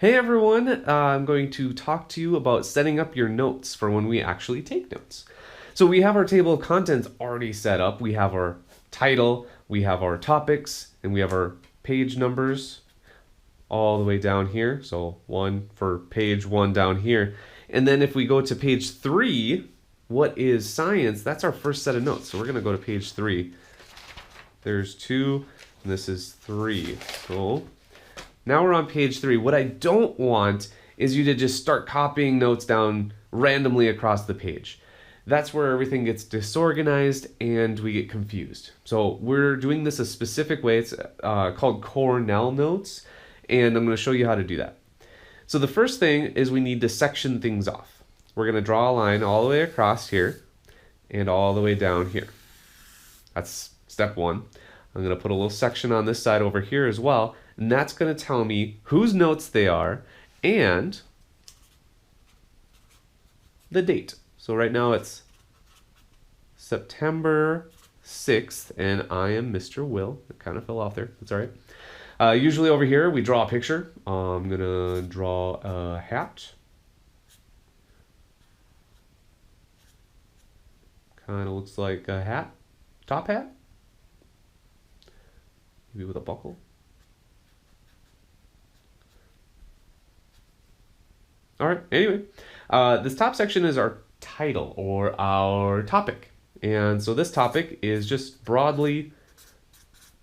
Hey everyone, I'm going to talk to you about setting up your notes for when we actually take notes. So we have our table of contents already set up. We have our title, we have our topics, and we have our page numbers all the way down here. So one for page 1 down here. And then if we go to page 3, what is science? That's our first set of notes. So we're going to go to page 3. There's 2, and this is 3. Cool. Now we're on page 3. What I don't want is you to just start copying notes down randomly across the page. That's where everything gets disorganized and we get confused. So we're doing this a specific way. It's called Cornell Notes, and I'm going to show you how to do that. So the first thing is we need to section things off. We're going to draw a line all the way across here and all the way down here. That's step 1. I'm going to put a little section on this side over here as well, and that's going to tell me whose notes they are and the date. So right now it's September 6th, and I am Mr. Will. It kind of fell off there. That's all right. Usually over here we draw a picture. I'm going to draw a hat. Kind of looks like a hat. Top hat. Maybe with a buckle. All right, anyway, this top section is our title or our topic. And so this topic is just broadly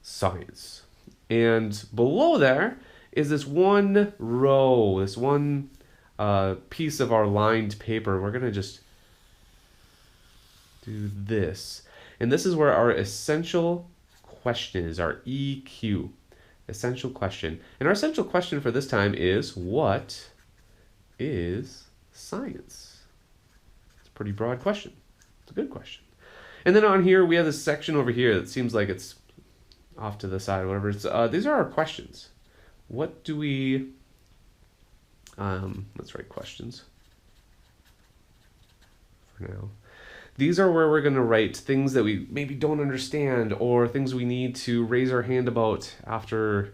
science. And below there is this one row, this one piece of our lined paper. We're going to just do this. And this is where our essential question is, our EQ, essential question. And our essential question for this time is, what is science? It's a pretty broad question. It's a good question. And then on here, we have this section over here that seems like it's off to the side, whatever. It's, these are our questions. What do we, let's write questions for now. These are where we're going to write things that we maybe don't understand or things we need to raise our hand about after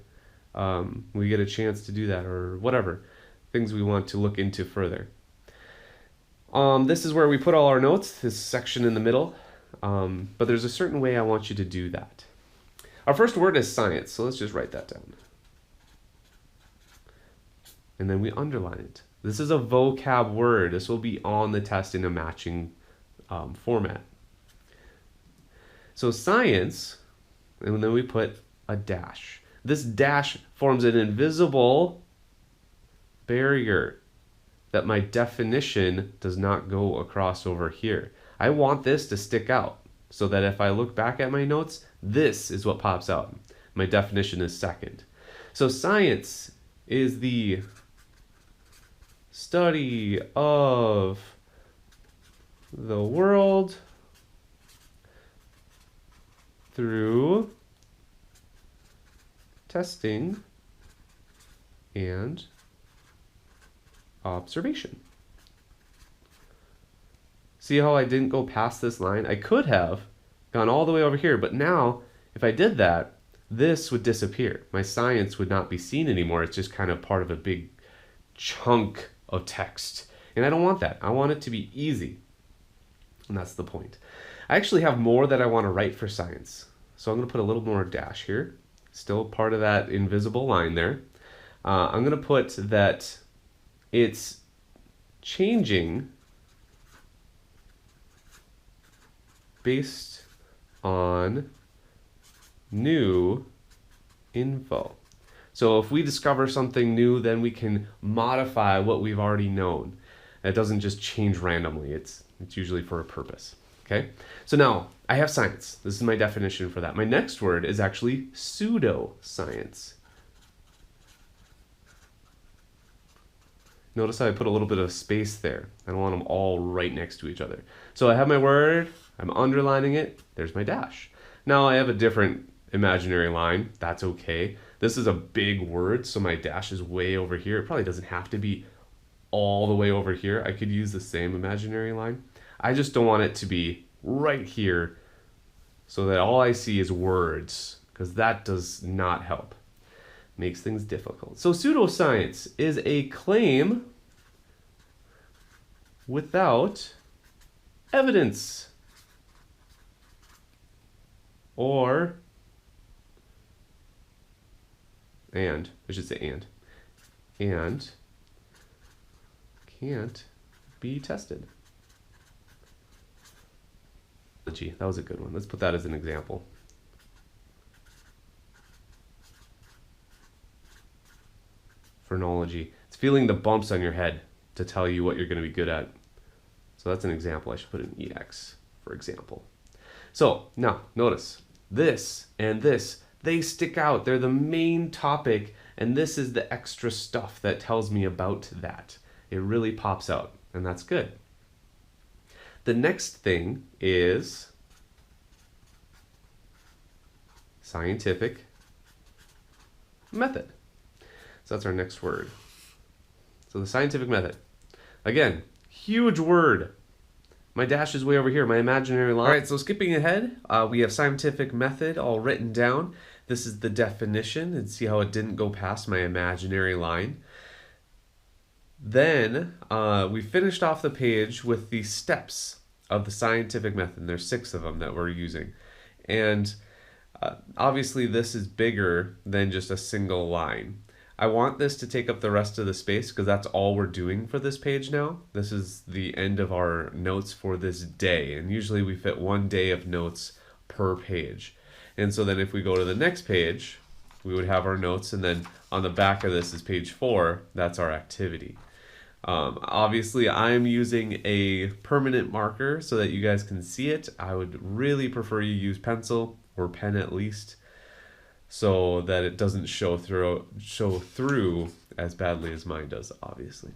we get a chance to do that or whatever. Things we want to look into further. This is where we put all our notes, this section in the middle, but there's a certain way I want you to do that. Our first word is science, so let's just write that down. And then we underline it. This is a vocab word. This will be on the test in a matching format. So science, and then we put a dash. This dash forms an invisible barrier that my definition does not go across over here. I want this to stick out so that if I look back at my notes, this is what pops out. My definition is second. So science is the study of the world through testing and observation. See how I didn't go past this line? I could have gone all the way over here, but now if I did that, this would disappear. My science would not be seen anymore. It's just kind of part of a big chunk of text. And I don't want that. I want it to be easy. And that's the point. I actually have more that I want to write for science. So I'm going to put a little more dash here. Still part of that invisible line there. I'm going to put that it's changing based on new info. So if we discover something new, then we can modify what we've already known. It doesn't just change randomly. It's usually for a purpose. Okay? So now I have science. This is my definition for that. My next word is actually pseudoscience. Notice how I put a little bit of space there. I don't want them all right next to each other. So I have my word, I'm underlining it, there's my dash. Now I have a different imaginary line, that's okay. This is a big word, so my dash is way over here. It probably doesn't have to be all the way over here. I could use the same imaginary line. I just don't want it to be right here so that all I see is words, because that does not help. makes things difficult. So pseudoscience is a claim without evidence. Or, and, I should say and can't be tested. That was a good one. Let's put that as an example. Phrenology. It's feeling the bumps on your head to tell you what you're going to be good at. So that's an example. I should put an EX, for example. So now notice this and this, they stick out. They're the main topic, and this is the extra stuff that tells me about that. It really pops out, and that's good. The next thing is scientific method. So that's our next word. So the scientific method. Again, huge word. My dash is way over here, my imaginary line. All right, so skipping ahead, we have scientific method all written down. This is the definition, and see how it didn't go past my imaginary line. Then we finished off the page with the steps of the scientific method. There's 6 of them that we're using. And obviously this is bigger than just a single line. I want this to take up the rest of the space because that's all we're doing for this page now. This is the end of our notes for this day, and usually we fit 1 day of notes per page. And so then if we go to the next page, we would have our notes, and then on the back of this is page 4. That's our activity. Obviously I'm using a permanent marker so that you guys can see it. I would really prefer you use pencil or pen at least, so that it doesn't show through as badly as mine does, obviously.